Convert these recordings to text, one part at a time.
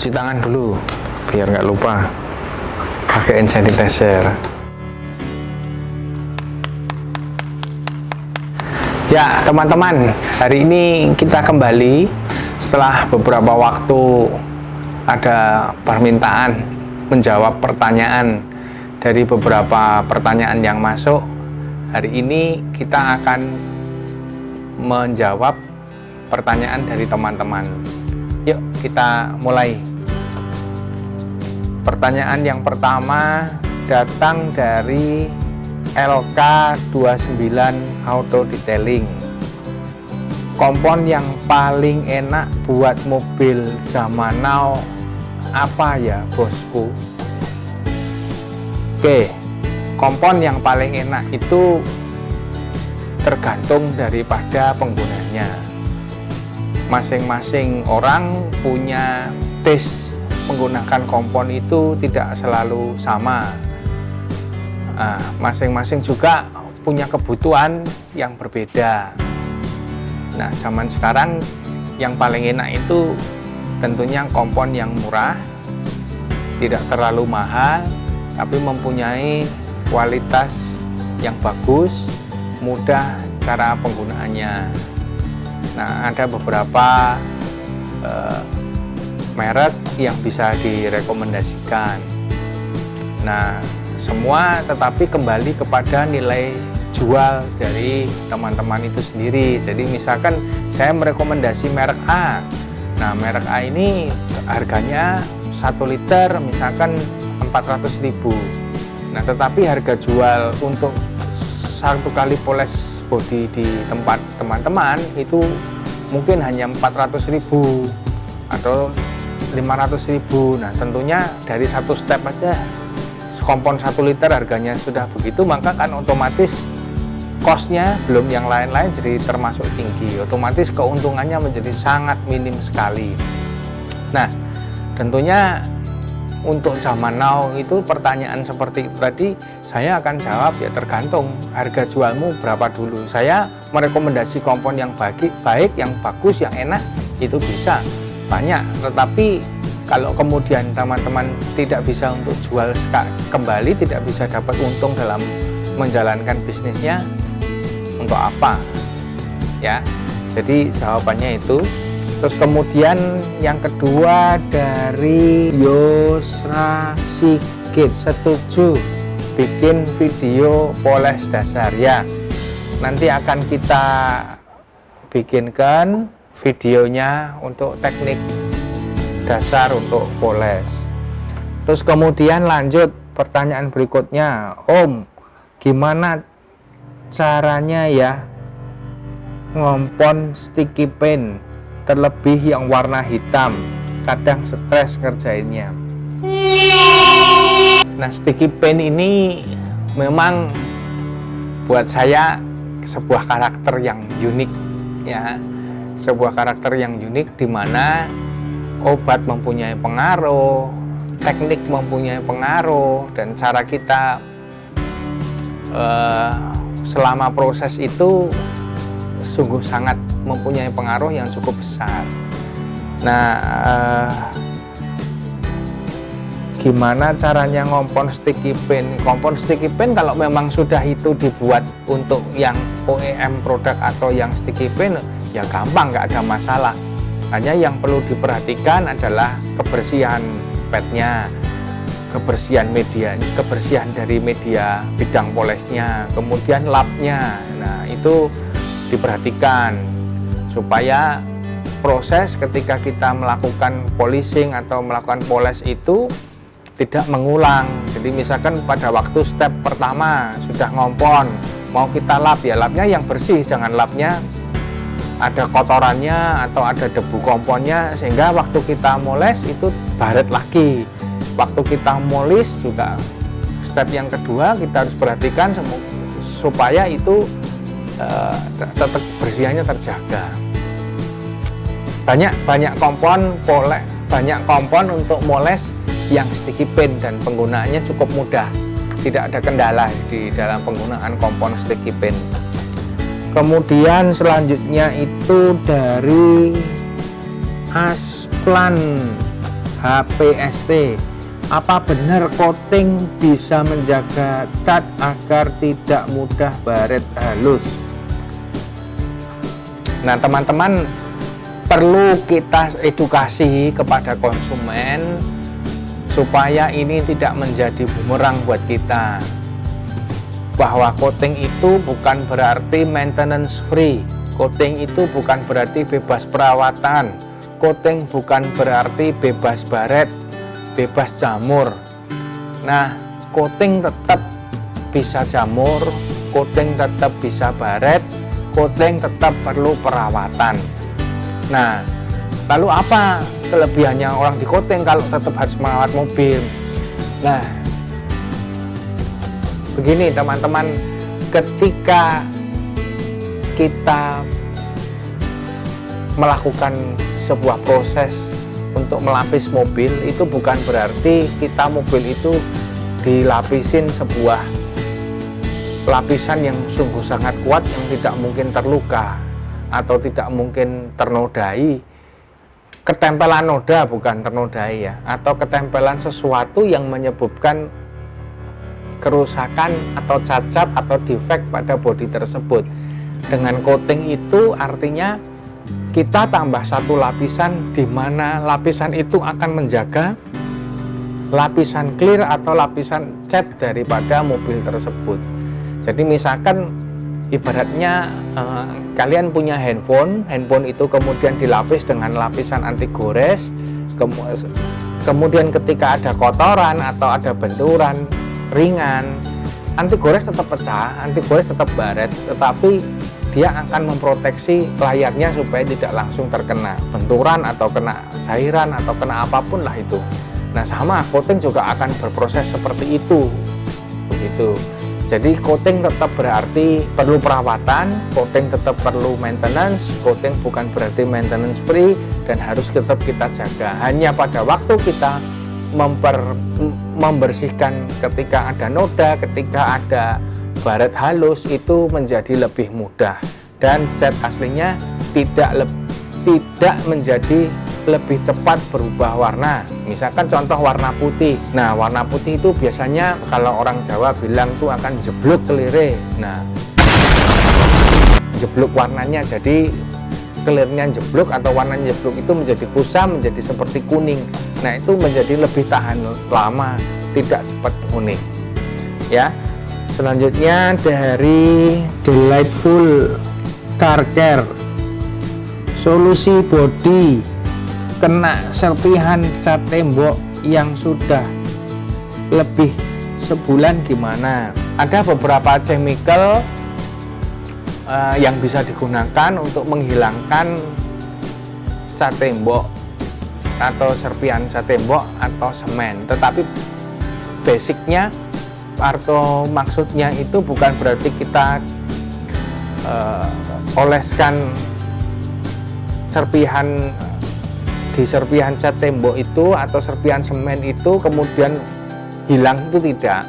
cuci tangan dulu biar nggak lupa pakai hand sanitizer. Ya teman-teman, hari ini kita kembali setelah beberapa waktu ada permintaan menjawab pertanyaan dari beberapa pertanyaan yang masuk. Hari ini kita akan menjawab pertanyaan dari teman-teman. Yuk kita mulai. Pertanyaan yang pertama datang dari LK29 Auto Detailing. Kompon yang paling enak buat mobil zaman now apa ya bosku? Oke, kompon yang paling enak itu tergantung daripada penggunanya. Masing-masing orang punya taste menggunakan kompon itu tidak selalu sama. Masing-masing juga punya kebutuhan yang berbeda. Nah, zaman sekarang yang paling enak itu tentunya kompon yang murah, tidak terlalu mahal, tapi mempunyai kualitas yang bagus, mudah cara penggunaannya. Nah, ada beberapa merek yang bisa direkomendasikan. Nah, semua tetapi kembali kepada nilai jual dari teman-teman itu sendiri. Jadi misalkan saya merekomendasi merek A. Nah, merek A ini harganya 1 liter misalkan 400.000. Nah, tetapi harga jual untuk satu kali poles bodi di tempat teman-teman itu mungkin hanya 400.000 atau 500.000. Nah, tentunya dari satu step aja kompon 1 liter harganya sudah begitu, maka kan otomatis cost-nya belum yang lain-lain jadi termasuk tinggi. Otomatis keuntungannya menjadi sangat minim sekali. Nah, tentunya untuk zaman now itu pertanyaan seperti itu tadi saya akan jawab ya tergantung harga jualmu berapa dulu. Saya merekomendasi kompon yang baik, yang bagus, yang enak itu bisa banyak, tetapi kalau kemudian teman-teman tidak bisa untuk jual kembali, tidak bisa dapat untung dalam menjalankan bisnisnya, untuk apa? Ya, jadi jawabannya itu. Terus kemudian yang kedua dari Yosra Sigit, setuju bikin video poles dasar ya. Nanti akan kita bikinkan videonya untuk teknik dasar untuk poles. Terus kemudian lanjut pertanyaan berikutnya, Om, gimana caranya ya ngompon sticky pen, terlebih yang warna hitam, kadang stres ngerjainnya. Nah, sticky pen ini memang buat saya sebuah karakter yang unik ya, sebuah karakter yang unik di mana obat mempunyai pengaruh, teknik mempunyai pengaruh, dan cara kita selama proses itu sungguh sangat mempunyai pengaruh yang cukup besar. Nah, gimana caranya ngompon sticky pen? Kompon sticky pen kalau memang sudah itu dibuat untuk yang OEM produk atau yang sticky pen ya gampang, nggak ada masalah. Hanya yang perlu diperhatikan adalah kebersihan padnya, kebersihan media, kebersihan dari media bidang polesnya, kemudian lapnya. Nah, itu diperhatikan supaya proses ketika kita melakukan polishing atau melakukan poles itu tidak mengulang. Jadi misalkan pada waktu step pertama sudah ngompon, mau kita lap ya lapnya yang bersih, jangan lapnya ada kotorannya atau ada debu komponnya sehingga waktu kita moles itu baret lagi. Waktu kita molis juga step yang kedua kita harus perhatikan supaya itu tetap bersihnya terjaga. Banyak kompon untuk moles yang sticky pen dan penggunaannya cukup mudah, tidak ada kendala di dalam penggunaan kompon sticky pen. Kemudian selanjutnya itu dari Asplan HPST. Apa benar coating bisa menjaga cat agar tidak mudah baret halus? Nah, teman-teman, perlu kita edukasi kepada konsumen supaya ini tidak menjadi bumerang buat kita, bahwa coating itu bukan berarti maintenance free, coating itu bukan berarti bebas perawatan, coating bukan berarti bebas baret, bebas jamur. Nah, coating tetap bisa jamur, coating tetap bisa baret, coating tetap perlu perawatan. Nah, lalu apa kelebihannya orang di coating kalau tetap harus merawat mobil? Nah, begini teman-teman, ketika kita melakukan sebuah proses untuk melapis mobil, itu bukan berarti kita mobil itu dilapisin sebuah lapisan yang sungguh sangat kuat yang tidak mungkin terluka atau tidak mungkin ternodai. Ketempelan noda, bukan ternodai ya, atau ketempelan sesuatu yang menyebabkan kerusakan atau cacat atau defek pada bodi tersebut. Dengan coating itu artinya kita tambah satu lapisan, di mana lapisan itu akan menjaga lapisan clear atau lapisan cat daripada mobil tersebut. Jadi misalkan ibaratnya kalian punya handphone itu kemudian dilapis dengan lapisan anti gores, kemudian ketika ada kotoran atau ada benturan ringan, anti gores tetap pecah, anti gores tetap baret, tetapi dia akan memproteksi layarnya supaya tidak langsung terkena benturan atau kena cairan atau kena apapun lah itu. Nah, sama coating juga akan berproses seperti itu, begitu. Jadi coating tetap berarti perlu perawatan, coating tetap perlu maintenance, coating bukan berarti maintenance free dan harus tetap kita jaga. Hanya pada waktu kita membersihkan ketika ada noda, ketika ada baret halus, itu menjadi lebih mudah dan cat aslinya tidak menjadi lebih cepat berubah warna. Misalkan contoh warna putih. Nah, warna putih itu biasanya kalau orang Jawa bilang tuh akan jeblok kelire. Nah, jeblok warnanya, jadi kelirnya jeblok atau warnanya jeblok itu menjadi kusam, menjadi seperti kuning. Nah, itu menjadi lebih tahan lama, tidak cepat kuning. Ya. Selanjutnya dari Delightful Car Care, solusi bodi kena serpihan cat tembok yang sudah lebih sebulan gimana? Ada beberapa chemical yang bisa digunakan untuk menghilangkan cat tembok atau serpihan cat tembok atau semen, tetapi basicnya atau maksudnya itu bukan berarti kita oleskan serpihan di serpihan cat tembok itu atau serpihan semen itu kemudian hilang, itu tidak,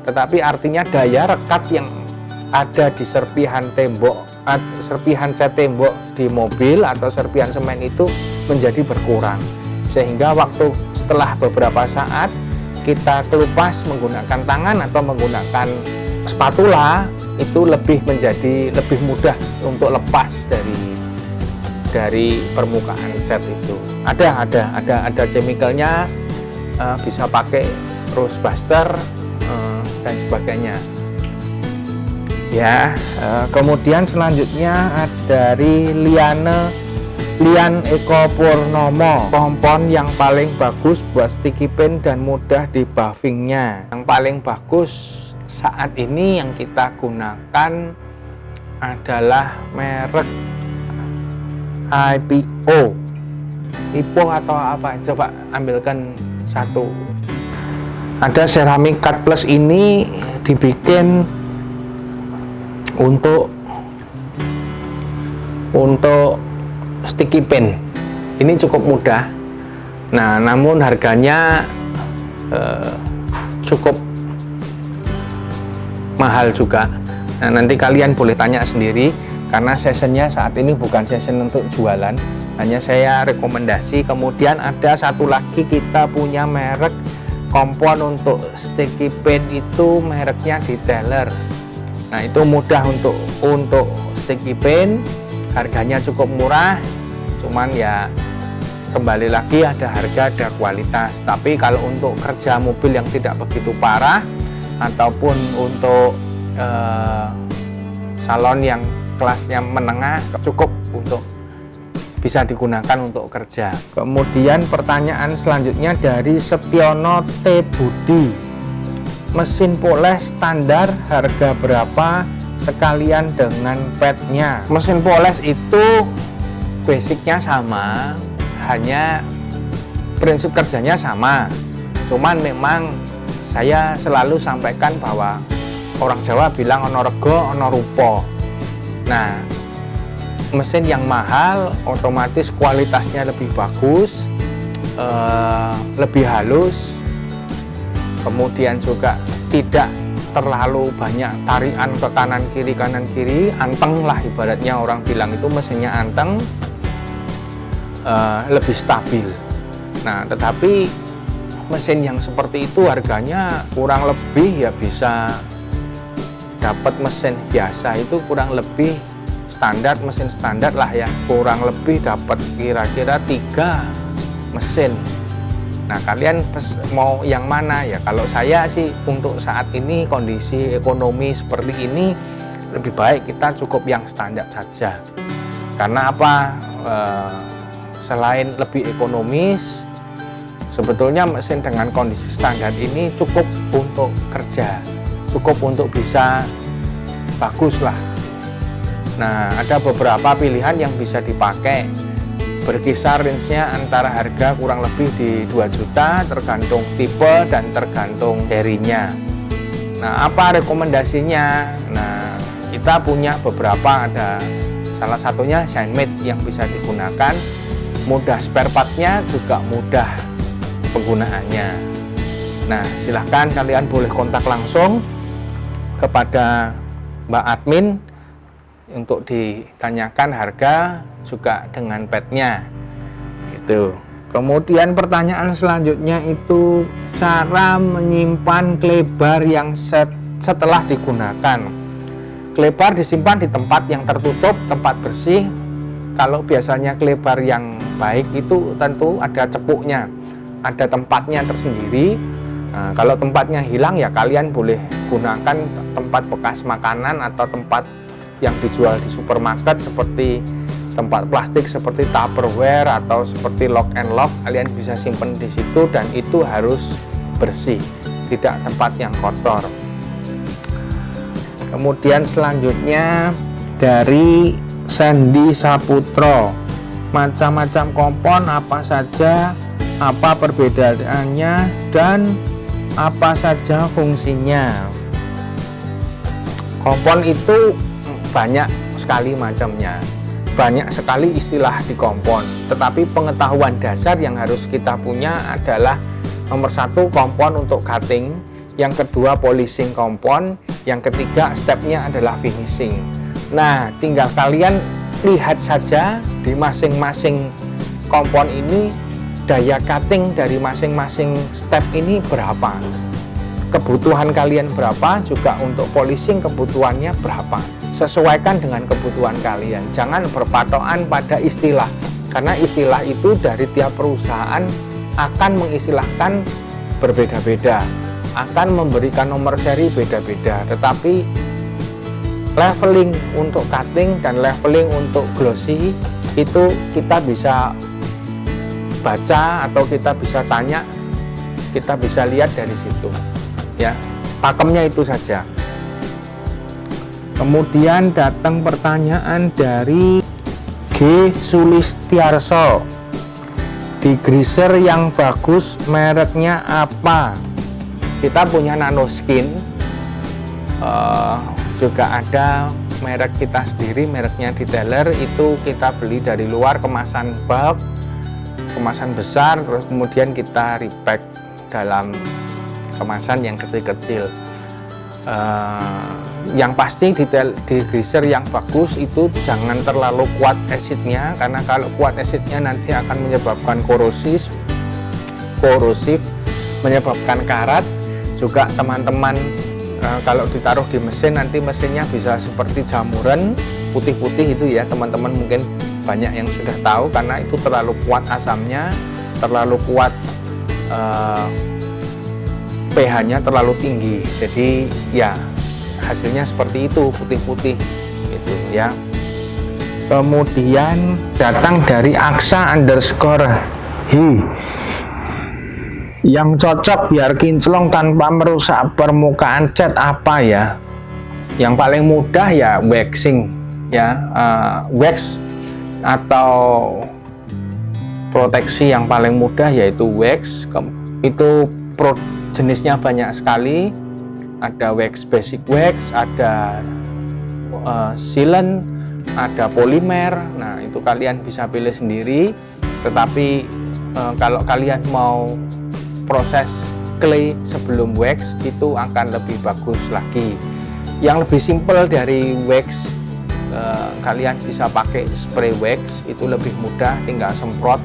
tetapi artinya daya rekat yang ada di serpihan tembok, serpihan cat tembok di mobil atau serpihan semen itu menjadi berkurang, sehingga waktu setelah beberapa saat kita kelupas menggunakan tangan atau menggunakan spatula, itu menjadi lebih mudah untuk lepas dari permukaan cat itu. Ada chemicalnya, bisa pakai rose buster dan sebagainya. Ya, kemudian selanjutnya ada dari Lian Eko Purnomo, pompon yang paling bagus buat sticky pen dan mudah di buffingnya. Yang paling bagus saat ini yang kita gunakan adalah merek IPO atau apa, coba ambilkan satu. Ada ceramic cut plus, ini dibikin untuk sticky pen. Ini cukup mudah. Nah, namun harganya cukup mahal juga. Nah, nanti kalian boleh tanya sendiri karena sessionnya saat ini bukan session untuk jualan, hanya saya rekomendasi. Kemudian ada satu lagi, kita punya merek kompon untuk sticky paint itu mereknya Detailer. Nah itu mudah untuk sticky paint, harganya cukup murah, cuman ya kembali lagi ada harga ada kualitas. Tapi kalau untuk kerja mobil yang tidak begitu parah ataupun untuk salon yang kelasnya menengah, cukup untuk bisa digunakan untuk kerja. Kemudian pertanyaan selanjutnya dari Setiono T. Budi, mesin poles standar harga berapa sekalian dengan padnya? Mesin poles itu basicnya sama, hanya prinsip kerjanya sama, cuman memang saya selalu sampaikan bahwa orang Jawa bilang ono rego ono rupo. Nah mesin yang mahal otomatis kualitasnya lebih bagus, lebih halus, kemudian juga tidak terlalu banyak tarikan ke kanan kiri, anteng lah ibaratnya, orang bilang itu mesinnya anteng, lebih stabil. Nah tetapi mesin yang seperti itu harganya kurang lebih ya bisa dapat mesin biasa itu kurang lebih standar, mesin standar lah ya, kurang lebih dapat kira-kira 3 mesin. Nah kalian mau yang mana ya? Kalau saya sih untuk saat ini kondisi ekonomi seperti ini lebih baik kita cukup yang standar saja. Karena apa? Selain lebih ekonomis, sebetulnya mesin dengan kondisi standar ini cukup untuk kerja, cukup untuk bisa bagus lah. Nah ada beberapa pilihan yang bisa dipakai, berkisar range-nya antara harga kurang lebih di 2 juta tergantung tipe dan tergantung serinya. Nah apa rekomendasinya? Nah kita punya beberapa, ada salah satunya Shine Made yang bisa digunakan, mudah spare part-nya juga mudah penggunaannya. Nah silahkan kalian boleh kontak langsung kepada Mbak Admin untuk ditanyakan harga juga dengan padnya gitu. Kemudian pertanyaan selanjutnya itu cara menyimpan klebar yang setelah digunakan. Klebar disimpan di tempat yang tertutup, tempat bersih. Kalau biasanya klebar yang baik itu tentu ada cepuknya, ada tempatnya tersendiri. Nah, kalau tempatnya hilang ya kalian boleh gunakan tempat bekas makanan atau tempat yang dijual di supermarket seperti tempat plastik seperti Tupperware atau seperti Lock and Lock, kalian bisa simpan di situ dan itu harus bersih, tidak tempat yang kotor. Kemudian selanjutnya dari Sandy Saputro, macam-macam kompon apa saja, apa perbedaannya dan apa saja fungsinya? Kompon itu banyak sekali macamnya, banyak sekali istilah di kompon, tetapi pengetahuan dasar yang harus kita punya adalah nomor 1 kompon untuk cutting, yang kedua polishing kompon, yang ketiga stepnya adalah finishing. Nah tinggal kalian lihat saja di masing-masing kompon ini daya cutting dari masing-masing step ini berapa, kebutuhan kalian berapa, juga untuk polishing kebutuhannya berapa. Sesuaikan dengan kebutuhan kalian, jangan berpatokan pada istilah, karena istilah itu dari tiap perusahaan akan mengistilahkan berbeda-beda, akan memberikan nomor seri beda-beda, tetapi leveling untuk cutting dan leveling untuk glossy itu kita bisa baca atau kita bisa tanya, kita bisa lihat dari situ ya, pakemnya itu saja. Kemudian datang pertanyaan dari G. Sulistiarso, degreaser yang bagus mereknya apa? Kita punya Nanoskin, juga ada merek kita sendiri, mereknya Detailer, itu kita beli dari luar, kemasan bulk, kemasan besar, terus kemudian kita repack dalam kemasan yang kecil-kecil. Yang pasti di degreaser yang bagus itu jangan terlalu kuat acidnya, karena kalau kuat acidnya nanti akan menyebabkan korosif, menyebabkan karat. Juga teman-teman kalau ditaruh di mesin nanti mesinnya bisa seperti jamuran putih-putih itu ya, teman-teman mungkin banyak yang sudah tahu, karena itu terlalu kuat asamnya, terlalu kuat pH-nya terlalu tinggi, jadi ya hasilnya seperti itu, putih-putih gitu ya. Kemudian datang dari Aksa_hi, yang cocok biar kinclong tanpa merusak permukaan cat apa ya? Yang paling mudah ya waxing ya, wax atau proteksi yang paling mudah yaitu wax. Itu jenisnya banyak sekali, ada wax, basic wax, ada sealant, ada polimer. Nah itu kalian bisa pilih sendiri, tetapi kalau kalian mau proses clay sebelum wax itu akan lebih bagus lagi. Yang lebih simpel dari wax, kalian bisa pakai spray wax, itu lebih mudah, tinggal semprot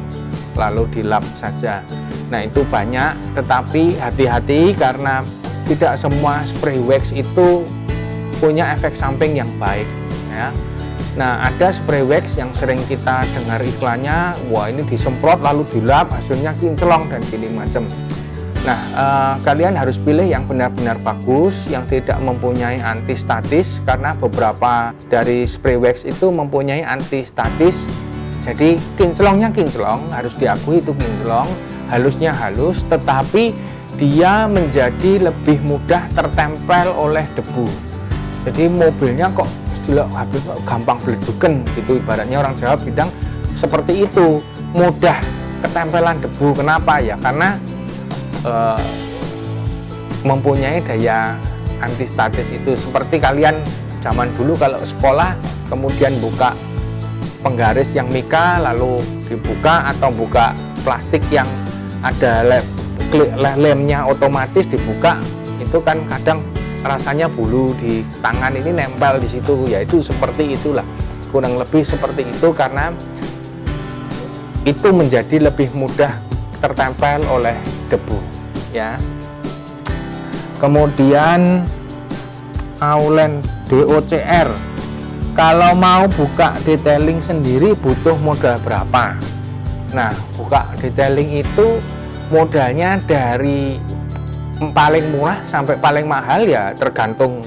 lalu dilap saja. Nah itu banyak, tetapi hati-hati karena tidak semua spray wax itu punya efek samping yang baik ya. Nah ada spray wax yang sering kita dengar iklannya, wah ini disemprot lalu dilap hasilnya kinclong dan gini macam. Nah kalian harus pilih yang benar-benar bagus, yang tidak mempunyai antistatis, karena beberapa dari spray wax itu mempunyai antistatis. Jadi kinclongnya kinclong, harus diakui itu kinclong, halusnya halus, tetapi dia menjadi lebih mudah tertempel oleh debu. Jadi mobilnya kok gampang beleduken gitu, ibaratnya orang Jawa bilang seperti itu, mudah ketempelan debu. Kenapa ya? Karena mempunyai daya antistatis itu. Seperti kalian zaman dulu kalau sekolah kemudian buka penggaris yang mika lalu dibuka, atau buka plastik yang ada lemnya otomatis dibuka, itu kan kadang rasanya bulu di tangan ini nempel di situ, yaitu seperti itulah, kurang lebih seperti itu, karena itu menjadi lebih mudah tertempel oleh debu ya. Kemudian Aulen DOCR, kalau mau buka detailing sendiri butuh modal berapa? Nah buka detailing itu modalnya dari paling murah sampai paling mahal ya, tergantung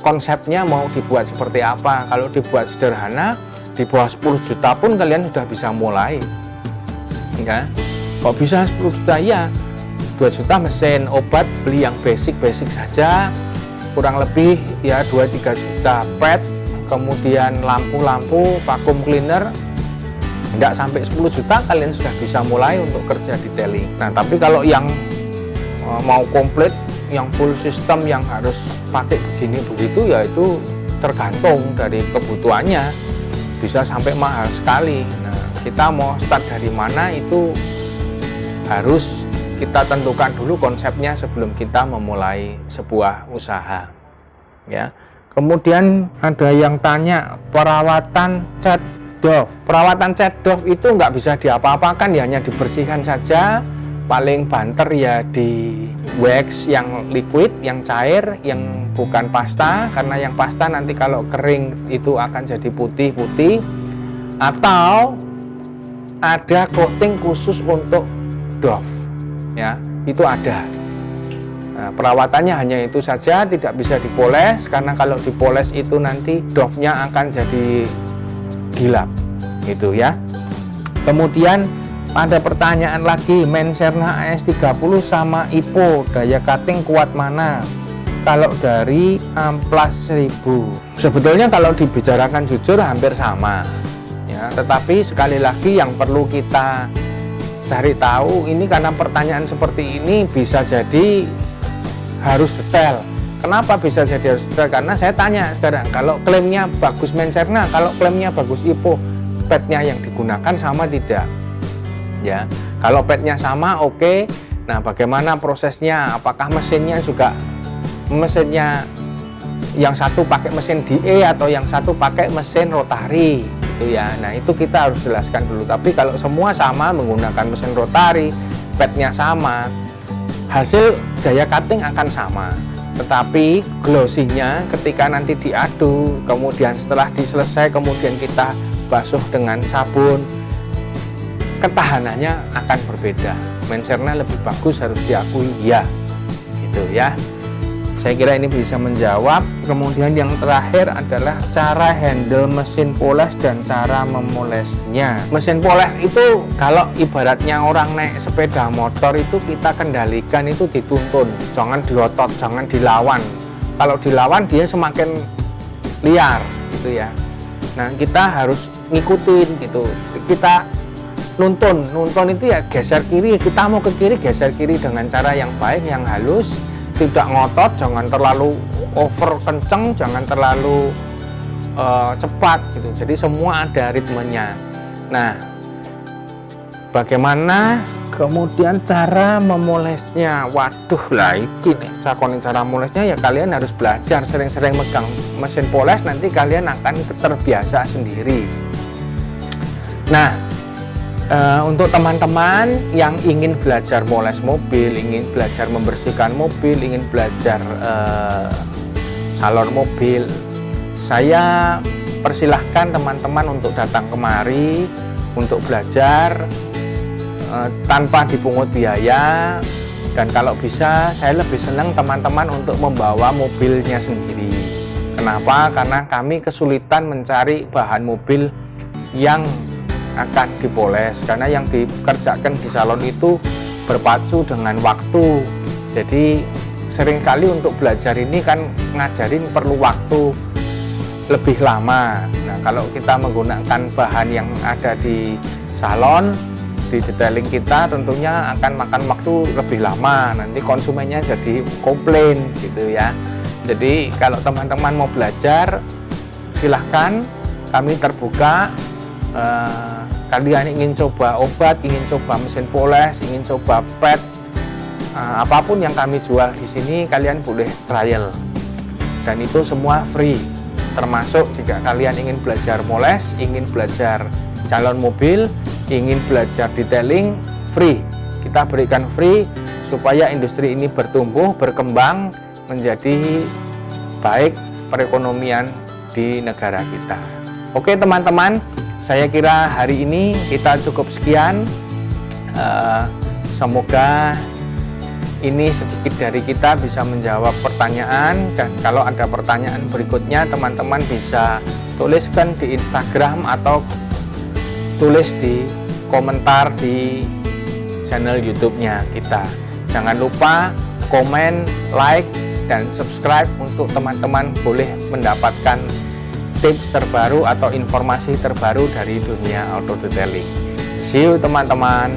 konsepnya mau dibuat seperti apa. Kalau dibuat sederhana di bawah 10 juta pun kalian sudah bisa mulai ya. Kok bisa 10 juta? Ya 2 juta mesin, obat beli yang basic saja kurang lebih ya 2-3 juta, pet, kemudian lampu-lampu, vacuum cleaner, tidak sampai 10 juta kalian sudah bisa mulai untuk kerja detailing. Nah tapi kalau yang mau komplit, yang full system, yang harus pakai begini begitu, ya itu tergantung dari kebutuhannya, bisa sampai mahal sekali. Nah kita mau start dari mana itu harus kita tentukan dulu konsepnya sebelum kita memulai sebuah usaha ya. Kemudian ada yang tanya perawatan cat doff. Perawatan cat doff itu nggak bisa diapa-apakan ya, hanya dibersihkan saja. Paling banter ya di wax yang liquid, yang cair, yang bukan pasta, karena yang pasta nanti kalau kering itu akan jadi putih-putih. Atau ada coating khusus untuk doff ya, itu ada. Nah, perawatannya hanya itu saja, tidak bisa dipoles, karena kalau dipoles itu nanti doffnya akan jadi gilap gitu ya. Kemudian ada pertanyaan lagi, Menserna AS30 sama Ipo daya cutting kuat mana? Kalau dari Amplas 1000 sebetulnya kalau dibicarakan jujur hampir sama ya, tetapi sekali lagi yang perlu kita cari tahu ini, karena pertanyaan seperti ini bisa jadi harus detail. Kenapa bisa jadi harus detail? Karena saya tanya sekarang, kalau klaimnya bagus Menserna, kalau klaimnya bagus Ipo, petnya yang digunakan sama tidak ya? Kalau petnya sama, oke. Nah bagaimana prosesnya? Apakah mesinnya yang satu pakai mesin DE atau yang satu pakai mesin rotari gitu ya. Nah itu kita harus jelaskan dulu. Tapi kalau semua sama menggunakan mesin rotari, padnya sama, hasil daya cutting akan sama. Tetapi glossy-nya ketika nanti diaduk, kemudian setelah diselesai kemudian kita basuh dengan sabun, ketahanannya akan berbeda. Mensernya lebih bagus, harus diakui ya, gitu ya. Saya kira ini bisa menjawab. Kemudian yang terakhir adalah cara handle mesin poles dan cara memolesnya. Mesin poles itu kalau ibaratnya orang naik sepeda motor itu kita kendalikan itu dituntun, jangan diotot, jangan dilawan. Kalau dilawan dia semakin liar gitu ya. Nah kita harus ngikutin gitu, kita nuntun itu ya geser kiri, kita mau ke kiri geser kiri dengan cara yang baik, yang halus, tidak ngotot, jangan terlalu over kenceng, jangan terlalu cepat gitu. Jadi semua ada ritmenya. Nah, bagaimana kemudian cara memolesnya? Waduh lah ini nih, cara memolesnya ya kalian harus belajar, sering-sering megang mesin poles, nanti kalian akan terbiasa sendiri. Nah, untuk teman-teman yang ingin belajar moles mobil, ingin belajar membersihkan mobil, ingin belajar salon mobil, saya persilahkan teman-teman untuk datang kemari untuk belajar tanpa dipungut biaya. Dan kalau bisa saya lebih senang teman-teman untuk membawa mobilnya sendiri. Kenapa? Karena kami kesulitan mencari bahan mobil yang akan dipoles, karena yang dikerjakan di salon itu berpacu dengan waktu. Jadi seringkali untuk belajar ini kan ngajarin perlu waktu lebih lama. Nah kalau kita menggunakan bahan yang ada di salon, di detailing kita tentunya akan makan waktu lebih lama, nanti konsumennya jadi komplain gitu ya. Jadi kalau teman-teman mau belajar silahkan, kami terbuka. Kalian ingin coba obat, ingin coba mesin poles, ingin coba pad, apapun yang kami jual di sini kalian boleh trial, dan itu semua free. Termasuk jika kalian ingin belajar moles, ingin belajar calon mobil, ingin belajar detailing, free. Kita berikan free supaya industri ini bertumbuh, berkembang, menjadi baik perekonomian di negara kita. Oke teman-teman, saya kira hari ini kita cukup sekian. Semoga ini sedikit dari kita bisa menjawab pertanyaan, dan kalau ada pertanyaan berikutnya teman-teman bisa tuliskan di Instagram atau tulis di komentar di channel YouTube-nya kita. Jangan lupa komen, like, dan subscribe untuk teman-teman boleh mendapatkan tips terbaru atau informasi terbaru dari dunia auto detailing. See you teman-teman.